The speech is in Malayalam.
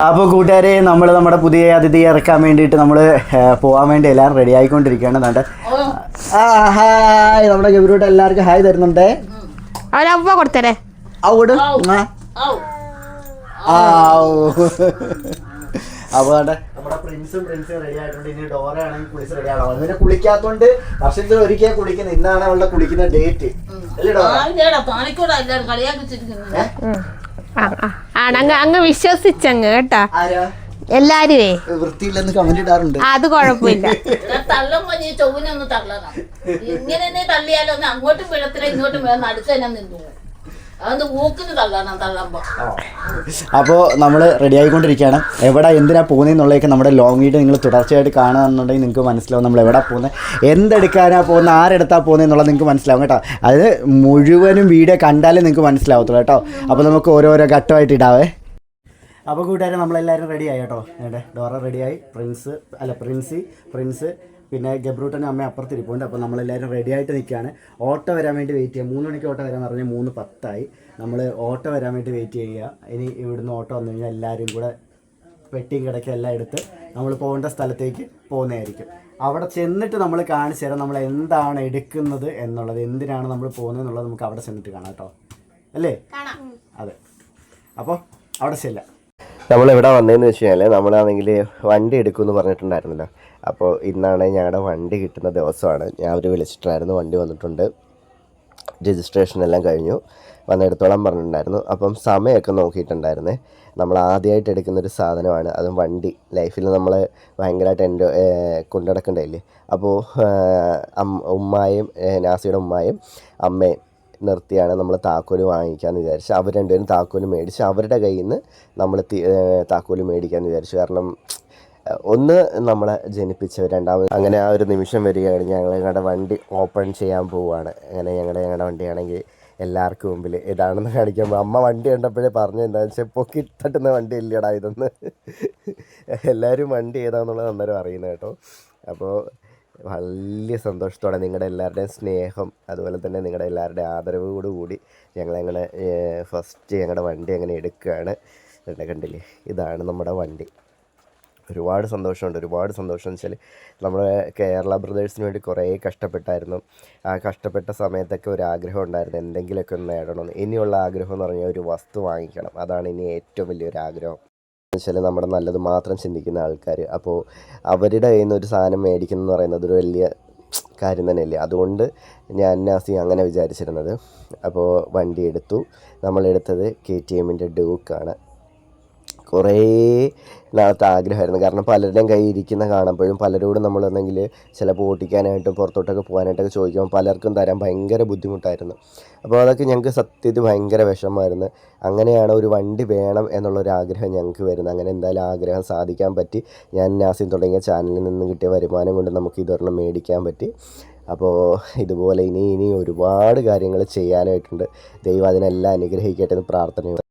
അപ്പോൾ കൂട്ടുകാരെ നമ്മുടെ പുതിയ അതിഥിയെ ഇറക്കാൻ വേണ്ടിയിട്ട് നമ്മൾ പോകാൻ വേണ്ടി എല്ലാവരും റെഡി ആയിക്കൊണ്ടിരിക്കുകയാണ്. എന്നിട്ട് ഹായ് നമ്മുടെ ഗൗരിയോട്ട് എല്ലാവർക്കും ഹായ് തരുന്നുണ്ട്. കൊടുത്തേ അപ്പോൾ നമ്മുടെ പ്രിൻസും റെഡി ആയിട്ടുണ്ട്. ഇനി ഡോറ ആണെങ്കിൽ കുളിച്ച് റെഡി ആണോ അങ്ങനെ കുളിക്കാത്തോണ്ട് വർഷത്തിൽ ഒരിക്കൽ കുളിക്കുന്നത്. ഇന്നാണ് അവളുടെ കുളിക്കുന്ന ഡേറ്റ് അല്ലേ ഡോറ? അങ്ങ് വിശ്വസിച്ചങ്ങ് കേട്ടാ എല്ലാരുവേ വൃത്തിയില്ലെന്ന് കമന്റ് ഇടാറുണ്ട്. അത് കുഴപ്പമില്ല. തള്ളുമ്പോ നീ ചൊവ്വനൊന്ന് തള്ളണം. ഇങ്ങനെ തന്നെ തള്ളിയാലോ ഒന്ന് അങ്ങോട്ടും വീഴത്തില്ല ഇങ്ങോട്ടും വീഴുന്ന അടുത്ത് തന്നെ നിന്നു. അതൊന്ന് ഊക്കിന് തള്ളണം തള്ളുമ്പോ. അപ്പോൾ നമ്മൾ റെഡി ആയിക്കൊണ്ടിരിക്കുകയാണ്. എവിടെ എന്തിനാ പോകുന്നതെന്നുള്ളതൊക്കെ നമ്മുടെ ലോങ് വീഡിയോ നിങ്ങൾ തുടർച്ചയായിട്ട് കാണുകയെന്നുണ്ടെങ്കിൽ നിങ്ങൾക്ക് മനസ്സിലാവും നമ്മൾ എവിടെ പോകുന്നത്, എന്തെടുക്കാനാണ് പോകുന്നത്, ആരെടുത്താൽ പോകുന്നത് എന്നുള്ളത് നിങ്ങൾക്ക് മനസ്സിലാവും കേട്ടോ. അത് മുഴുവനും വീഡിയോ കണ്ടാലേ നിങ്ങൾക്ക് മനസ്സിലാവത്തുള്ളൂ കേട്ടോ. അപ്പോൾ നമുക്ക് ഓരോരോ ഘട്ടമായിട്ട് ഇടാവേ. അപ്പോൾ കൂട്ടുകാരെ നമ്മളെല്ലാവരും റെഡിയായി കേട്ടോ. ഡോറ റെഡിയായി, പ്രിൻസ് പിന്നെ ഗബ്രൂട്ടനും അമ്മ അപ്പുറത്തിരിപ്പുണ്ട്. അപ്പോൾ നമ്മളെല്ലാവരും റെഡി ആയിട്ട് നിൽക്കുകയാണ്. ഓട്ടോ വരാൻ വേണ്ടി വെയിറ്റ് ചെയ്യുക. 3 മണിക്ക് ഓട്ടോ വരാമെന്ന് പറഞ്ഞാൽ 3:10 നമ്മൾ ഓട്ടോ വരാൻ വേണ്ടി വെയിറ്റ് ചെയ്യുക. ഇനി ഇവിടുന്ന് ഓട്ടോ വന്നു കഴിഞ്ഞാൽ എല്ലാവരും കൂടെ പെട്ടിയും കിടക്കുക എല്ലാം എടുത്ത് നമ്മൾ പോകേണ്ട സ്ഥലത്തേക്ക് പോകുന്നതായിരിക്കും. അവിടെ ചെന്നിട്ട് നമ്മൾ കാണിച്ചു തരാം നമ്മൾ എന്താണ് എടുക്കുന്നത് എന്നുള്ളത്, എന്തിനാണ് നമ്മൾ പോകുന്നത് എന്നുള്ളത് നമുക്ക് അവിടെ ചെന്നിട്ട് കാണാം കേട്ടോ. അല്ലേ? അതെ. അപ്പോൾ അവിടെ ചെല്ലാം. നമ്മളെവിടെ വന്നതെന്ന് വെച്ച് കഴിഞ്ഞാൽ നമ്മളാണെങ്കിൽ വണ്ടി എടുക്കുമെന്ന് പറഞ്ഞിട്ടുണ്ടായിരുന്നല്ലോ. അപ്പോൾ ഇന്നാണ് ഞങ്ങളുടെ വണ്ടി കിട്ടുന്ന ദിവസമാണ്. ഞാൻ അവർ വിളിച്ചിട്ടുണ്ടായിരുന്നു. വണ്ടി വന്നിട്ടുണ്ട്, രജിസ്ട്രേഷൻ എല്ലാം കഴിഞ്ഞു, വന്നെടുത്തോളം പറഞ്ഞിട്ടുണ്ടായിരുന്നു. അപ്പം സമയമൊക്കെ നോക്കിയിട്ടുണ്ടായിരുന്നേ. നമ്മൾ ആദ്യമായിട്ട് എടുക്കുന്നൊരു സാധനമാണ്, അതും വണ്ടി. ലൈഫിൽ നമ്മൾ ഭയങ്കരമായിട്ട് കൊണ്ടുനടക്കണ്ടായില്ലേ. അപ്പോൾ ഉമ്മായും നാസിയുടെ ഉമ്മായും അമ്മയും നിർത്തിയാണ് നമ്മൾ താക്കോല് വാങ്ങിക്കാമെന്ന് വിചാരിച്ചു. അവർ രണ്ടുപേരും താക്കോല് മേടിച്ച് അവരുടെ കയ്യിൽ നിന്ന് നമ്മൾ താക്കോല് മേടിക്കാമെന്ന് വിചാരിച്ചു. കാരണം ഒന്ന് നമ്മളെ ജനിപ്പിച്ചവർ, രണ്ടാമത് അങ്ങനെ ആ ഒരു നിമിഷം വരികയാണ്. ഞങ്ങളുടെ വണ്ടി ഓപ്പൺ ചെയ്യാൻ പോവുകയാണ്. അങ്ങനെ ഞങ്ങളുടെ വണ്ടിയാണെങ്കിൽ എല്ലാവർക്കും മുമ്പിൽ ഇതാണെന്ന് കാണിക്കുമ്പോൾ അമ്മ വണ്ടി കണ്ടപ്പോഴേ പറഞ്ഞു എന്താണെന്ന് വെച്ചാൽ പൊക്കി തട്ടുന്ന വണ്ടി ഇല്ലടാ ഇതൊന്ന്. എല്ലാവരും വണ്ടി ഏതാണെന്നുള്ളത് അന്നേരം അറിയുന്നത് കേട്ടോ. അപ്പോൾ വലിയ സന്തോഷത്തോടെ നിങ്ങളുടെ എല്ലാവരുടെയും സ്നേഹം അതുപോലെ തന്നെ നിങ്ങളുടെ എല്ലാവരുടെയും ആദരവോടുകൂടി ഞങ്ങളങ്ങനെ ഫസ്റ്റ് ഞങ്ങളുടെ വണ്ടി അങ്ങനെ എടുക്കുകയാണ്. കണ്ടില്ലേ, ഇതാണ് നമ്മുടെ വണ്ടി. ഒരുപാട് സന്തോഷമുണ്ട്. ഒരുപാട് സന്തോഷം എന്ന് വെച്ചാൽ നമ്മൾ കേരള ബ്രദേഴ്സിന് വേണ്ടി കുറേ കഷ്ടപ്പെട്ടായിരുന്നു. ആ കഷ്ടപ്പെട്ട സമയത്തൊക്കെ ഒരു ആഗ്രഹം ഉണ്ടായിരുന്നു, എന്തെങ്കിലുമൊക്കെ ഒന്ന് നേടണമെന്ന്. ഇനിയുള്ള ആഗ്രഹം എന്ന് പറഞ്ഞാൽ ഒരു വസ്തു വാങ്ങിക്കണം. അതാണ് ഇനി ഏറ്റവും വലിയൊരു ആഗ്രഹം. വെച്ചാൽ നമ്മുടെ നല്ലത് മാത്രം ചിന്തിക്കുന്ന ആൾക്കാർ. അപ്പോൾ അവരുടെ കയ്യിൽ നിന്ന് ഒരു സാധനം മേടിക്കുന്നത് പറയുന്നത് ഒരു വലിയ കാര്യം തന്നെയല്ലേ. അതുകൊണ്ട് ഞാൻ നാസി അങ്ങനെ വിചാരിച്ചിരുന്നത്. അപ്പോൾ വണ്ടി എടുത്തു. നമ്മളെടുത്തത് KTMൻ്റെ ഡ്യൂക്കാണ്. കുറേ നാളത്തെ ആഗ്രഹമായിരുന്നു. കാരണം പലരുടെയും കയ്യിൽ ഇരിക്കുന്ന കാണുമ്പോഴും പലരോടും നമ്മളെന്തെങ്കിൽ ചിലപ്പോൾ ഓട്ടിക്കാനായിട്ടും പുറത്തോട്ടൊക്കെ പോകാനായിട്ടൊക്കെ ചോദിക്കുമ്പോൾ പലർക്കും തരാൻ ഭയങ്കര ബുദ്ധിമുട്ടായിരുന്നു. അപ്പോൾ അതൊക്കെ ഞങ്ങൾക്ക് സത്യത്തിൽ ഭയങ്കര വിഷമമായിരുന്നു. അങ്ങനെയാണ് ഒരു വണ്ടി വേണം എന്നുള്ളൊരു ആഗ്രഹം ഞങ്ങൾക്ക് വരുന്നത്. അങ്ങനെ എന്തായാലും ആഗ്രഹം സാധിക്കാൻ പറ്റി. ഞാൻ നാസിൻ തുടങ്ങിയ ചാനലിൽ നിന്ന് കിട്ടിയ വരുമാനം കൊണ്ട് നമുക്ക് ഇതൊരെണ്ണം മേടിക്കാൻ പറ്റി. അപ്പോൾ ഇതുപോലെ ഇനി ഒരുപാട് കാര്യങ്ങൾ ചെയ്യാനായിട്ടുണ്ട്. ദൈവം അതിനെല്ലാം അനുഗ്രഹിക്കട്ടെ എന്ന് പ്രാർത്ഥനയുണ്ട്.